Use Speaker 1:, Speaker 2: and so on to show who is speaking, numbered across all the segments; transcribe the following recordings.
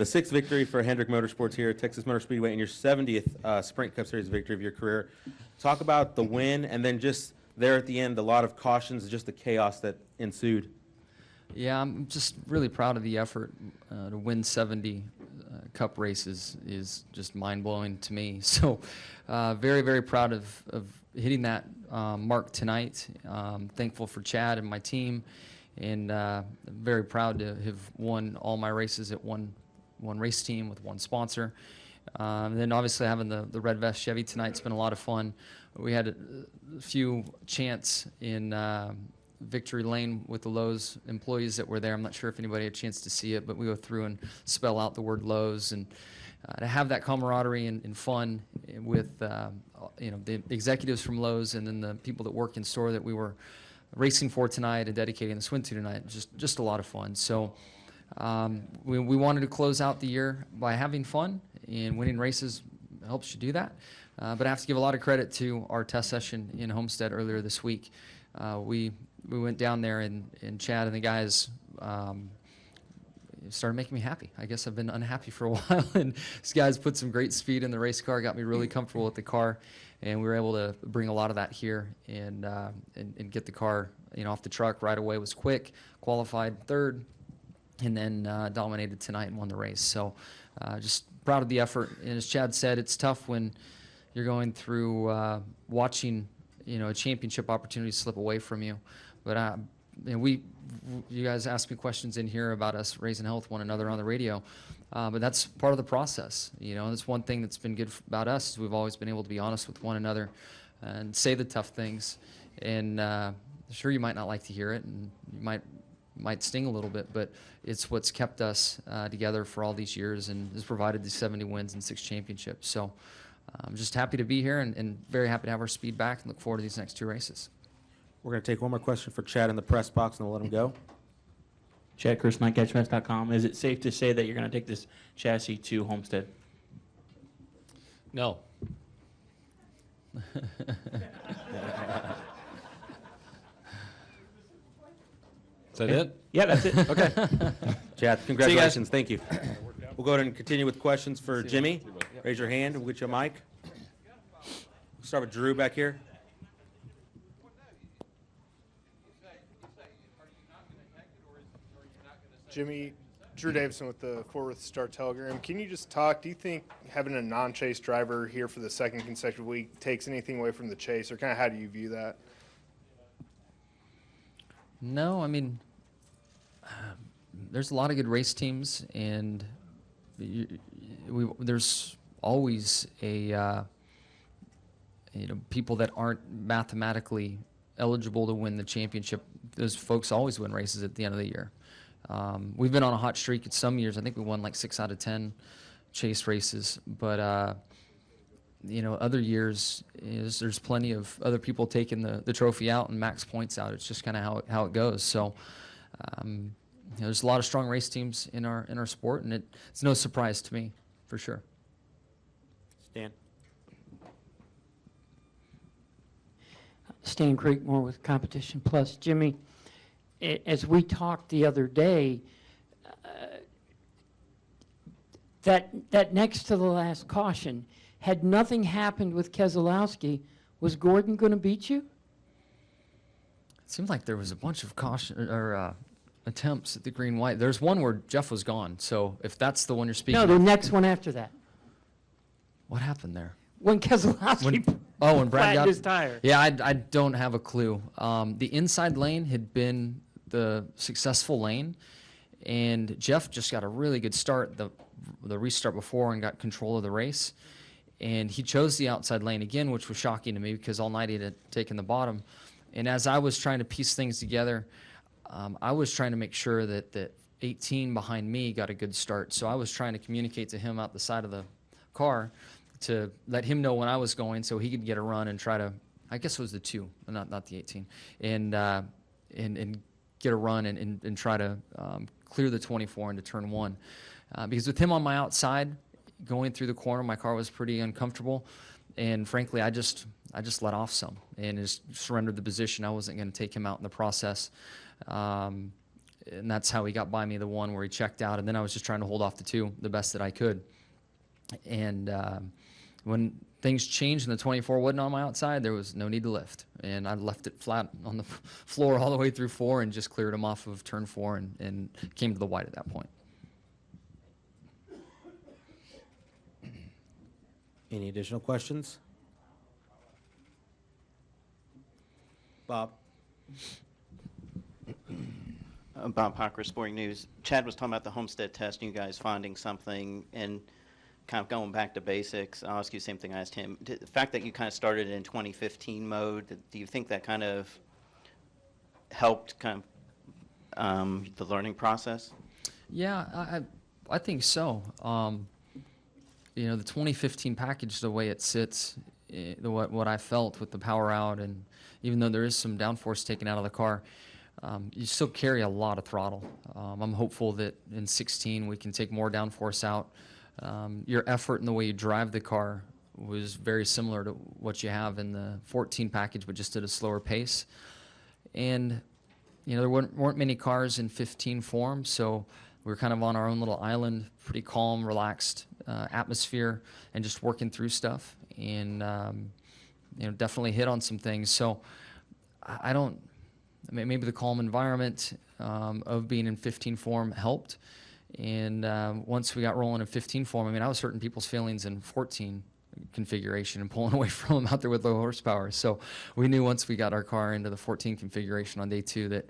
Speaker 1: the 6th victory for Hendrick Motorsports here at Texas Motor Speedway and your 70th Sprint Cup Series victory of your career. Talk about the win, and then just there at the end, a lot of cautions, just the chaos that ensued.
Speaker 2: Yeah, I'm just really proud of the effort. To win 70 Cup races is just mind-blowing to me. So very, very proud of hitting that mark tonight. Thankful for Chad and my team, and very proud to have won all my races at one race team with one sponsor. And then obviously having the Red Vest Chevy tonight's been a lot of fun. We had a few chants in Victory Lane with the Lowe's employees that were there. I'm not sure if anybody had a chance to see it, but we go through and spell out the word Lowe's, and to have that camaraderie and fun with the executives from Lowe's and then the people that work in store that we were racing for tonight and dedicating the swim to tonight. Just a lot of fun. So we wanted to close out the year by having fun, and winning races helps you do that. But I have to give a lot of credit to our test session in Homestead earlier this week. We went down there, and Chad and the guys started making me happy. I guess I've been unhappy for a while, and these guys put some great speed in the race car, got me really comfortable with the car, and we were able to bring a lot of that here and get the car off the truck right away. It was quick, qualified third, and then dominated tonight and won the race. So just proud of the effort. And as Chad said, it's tough when you're going through watching a championship opportunity slip away from you. But you guys ask me questions in here about us raising hell with one another on the radio, but that's part of the process. That's one thing that's been good about us is we've always been able to be honest with one another and say the tough things. And sure, you might not like to hear it, and you might sting a little bit, but it's what's kept us together for all these years and has provided these 70 wins and 6 championships. So I'm just happy to be here and very happy to have our speed back and look forward to these next 2 races.
Speaker 1: We're going to take one more question for Chad in the press box, and we'll let him go.
Speaker 3: Chad, ChrisKnight@catchfest.com. Is it safe to say that you're going to take this chassis to Homestead?
Speaker 4: No.
Speaker 1: Is
Speaker 4: that it?
Speaker 3: Yeah, that's it.
Speaker 1: Okay. Chad, congratulations. Thank you. We'll go ahead and continue with questions for Jimmie. Raise your hand. We'll get you a mic. We'll start with Drew back here.
Speaker 5: Jimmie, Drew Davison with the Fort Worth Star-Telegram. Can you just talk, do you think having a non-chase driver here for the 2nd consecutive week takes anything away from the chase, or kind of how do you view that?
Speaker 2: No, I mean, there's a lot of good race teams, and there's always people that aren't mathematically eligible to win the championship. Those folks always win races at the end of the year. We've been on a hot streak at some years. I think we won like 6 out of 10 chase races, but other years there's plenty of other people taking the trophy out and max points out. It's just kind of how it goes. So there's a lot of strong race teams in our sport, and it's no surprise to me, for sure.
Speaker 6: Stan Creekmore with Competition Plus. Jimmie, as we talked the other day, that next to the last caution, had nothing happened with Keselowski, was Gordon going to beat you?
Speaker 2: It seemed like there was a bunch of attempts at the green-white. There's one where Jeff was gone, so if that's the one you're speaking
Speaker 6: of. No, the next one after that.
Speaker 2: What happened there?
Speaker 6: When Keselowski
Speaker 2: when Brad got
Speaker 6: his tire.
Speaker 2: Yeah, I don't have a clue. The inside lane had been the successful lane, and Jeff just got a really good start the restart before and got control of the race, and he chose the outside lane again, which was shocking to me because all night he had taken the bottom. And as I was trying to piece things together, I was trying to make sure that the 18 behind me got a good start, so I was trying to communicate to him out the side of the car to let him know when I was going so he could get a run and try to, I guess it was the 2, not the 18, and get a run and try to clear the 24 into turn 1. Because with him on my outside, going through the corner, my car was pretty uncomfortable, and frankly, I just let off some and just surrendered the position. I wasn't going to take him out in the process. And that's how he got by me the one where he checked out, and then I was just trying to hold off the two the best that I could. And when things changed and the 24 wasn't on my outside, there was no need to lift. And I left it flat on the floor all the way through 4 and just cleared him off of turn 4 and came to the white at that point.
Speaker 1: Any additional questions? Bob?
Speaker 7: Bob Hocker, Sporting News. Chad was talking about the Homestead test and you guys finding something and kind of going back to basics. I'll ask you the same thing I asked him. The fact that you kind of started in 2015 mode, do you think that kind of helped kind of the learning process?
Speaker 2: Yeah, I think so. You know, the 2015 package, the way it sits, what I felt with the power out, and even though there is some downforce taken out of the car, you still carry a lot of throttle. I'm hopeful that in 16 we can take more downforce out. Your effort and the way you drive the car was very similar to what you have in the 14 package, but just at a slower pace. And you know, there weren't many cars in 15 form, so we were kind of on our own little island, pretty calm, relaxed atmosphere, and just working through stuff. And you know, definitely hit on some things. So I don't. I mean, maybe the calm environment of being in 15 form helped. And once we got rolling in 15 form, I mean, I was hurting people's feelings in 14 configuration and pulling away from them out there with low horsepower. So we knew once we got our car into the 14 configuration on day 2 that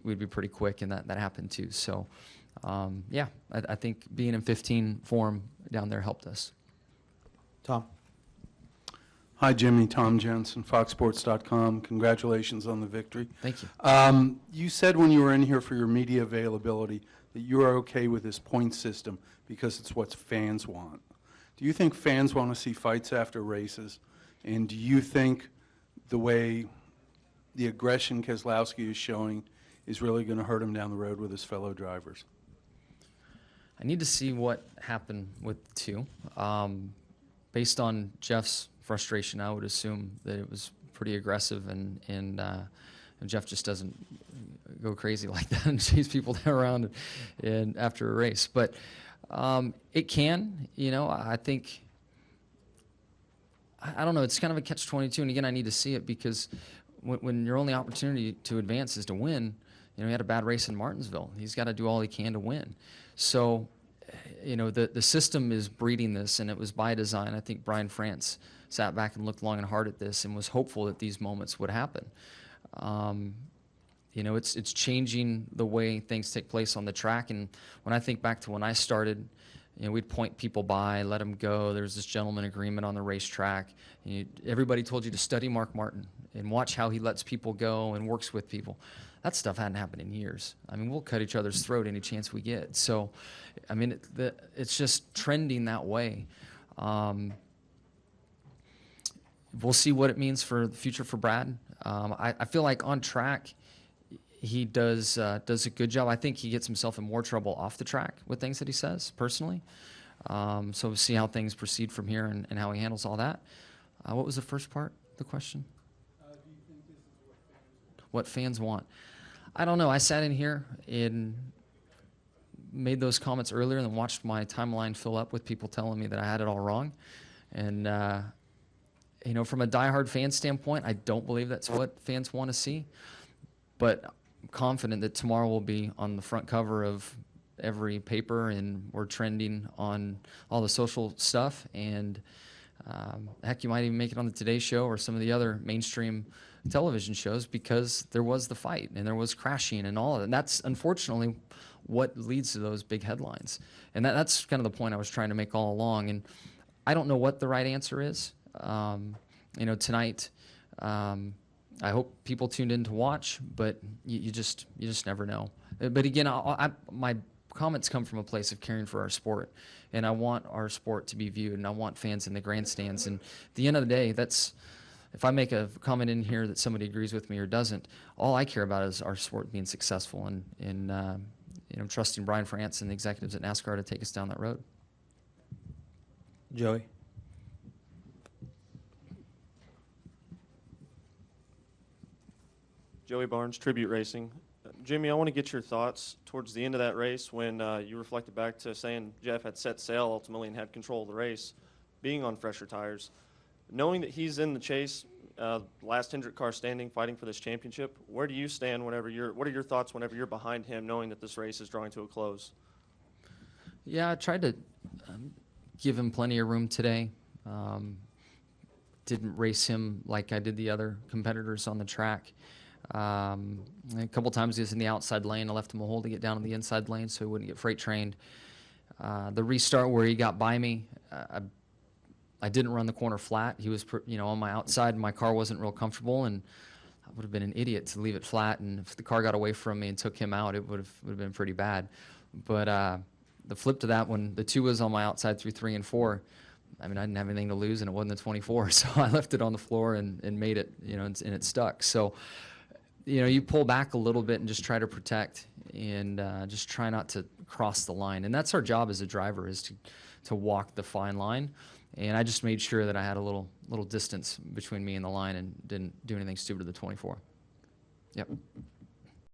Speaker 2: we'd be pretty quick, and that happened too. So yeah, I think being in 15 form down there helped us.
Speaker 1: Tom?
Speaker 8: Hi, Jimmie. Tom Jensen, FoxSports.com. Congratulations on the victory.
Speaker 2: Thank you.
Speaker 8: You said when you were in here for your media availability that you are okay with this point system because it's what fans want. Do you think fans want to see fights after races? And do you think the way the aggression Keselowski is showing is really going to hurt him down the road with his fellow drivers?
Speaker 2: I need to see what happened with the 2. Based on Jeff's frustration, I would assume that it was pretty aggressive, and Jeff just doesn't go crazy like that and chase people around and after a race. But it can, you know, I think, I don't know, it's kind of a catch-22, and again, I need to see it because when your only opportunity to advance is to win, you know, he had a bad race in Martinsville. He's got to do all he can to win. So, you know, the system is breeding this, and it was by design. I think Brian France sat back and looked long and hard at this and was hopeful that these moments would happen. You know, it's changing the way things take place on the track. And when I think back to when I started, you know, we'd point people by, let them go. There was this gentleman agreement on the racetrack. Everybody told you to study Mark Martin and watch how he lets people go and works with people. That stuff hadn't happened in years. I mean, we'll cut each other's throat any chance we get. So, I mean, it's just trending that way. We'll see what it means for the future for Brad. I feel like on track, he does a good job. I think he gets himself in more trouble off the track with things that he says, personally. So we'll see how things proceed from here and how he handles all that. What was the first part of the question?
Speaker 8: Do you think this is
Speaker 2: what fans want? I don't know. I sat in here and made those comments earlier and then watched my timeline fill up with people telling me that I had it all wrong. And, you know, from a diehard fan standpoint, I don't believe that's what fans want to see. But I'm confident that tomorrow will be on the front cover of every paper, and we're trending on all the social stuff. And heck, you might even make it on the Today Show or some of the other mainstream television shows because there was the fight and there was crashing and all of that. And that's unfortunately what leads to those big headlines. And that's kind of the point I was trying to make all along. And I don't know what the right answer is. You know, tonight, I hope people tuned in to watch, but you just never know. But again, my comments come from a place of caring for our sport, and I want our sport to be viewed, and I want fans in the grandstands. And at the end of the day, that's, if I make a comment in here that somebody agrees with me or doesn't, all I care about is our sport being successful, and you know, trusting Brian France and the executives at NASCAR to take us down that road.
Speaker 1: Joey?
Speaker 9: Joey Barnes, Tribute Racing. Jimmie, I want to get your thoughts towards the end of that race when you reflected back to saying Jeff had set sail ultimately and had control of the race, being on fresher tires. Knowing that he's in the chase, last Hendrick car standing, fighting for this championship, where do you stand what are your thoughts whenever you're behind him, knowing that this race is drawing to a close?
Speaker 2: Yeah, I tried to give him plenty of room today. Didn't race him like I did the other competitors on the track. A couple times he was in the outside lane. I left him a hole to get down to the inside lane so he wouldn't get freight trained. The restart where he got by me, I didn't run the corner flat. He was, on my outside, and my car wasn't real comfortable, and I would have been an idiot to leave it flat. And if the car got away from me and took him out, it would have been pretty bad. But the flip to that, when the 2 was on my outside through 3 and 4, I mean, I didn't have anything to lose, and it wasn't the 24, so I left it on the floor and made it, and it stuck. So, you pull back a little bit and just try to protect and just try not to cross the line. And that's our job as a driver, is to walk the fine line. And I just made sure that I had a little distance between me and the line and didn't do anything stupid to the 24. Yep.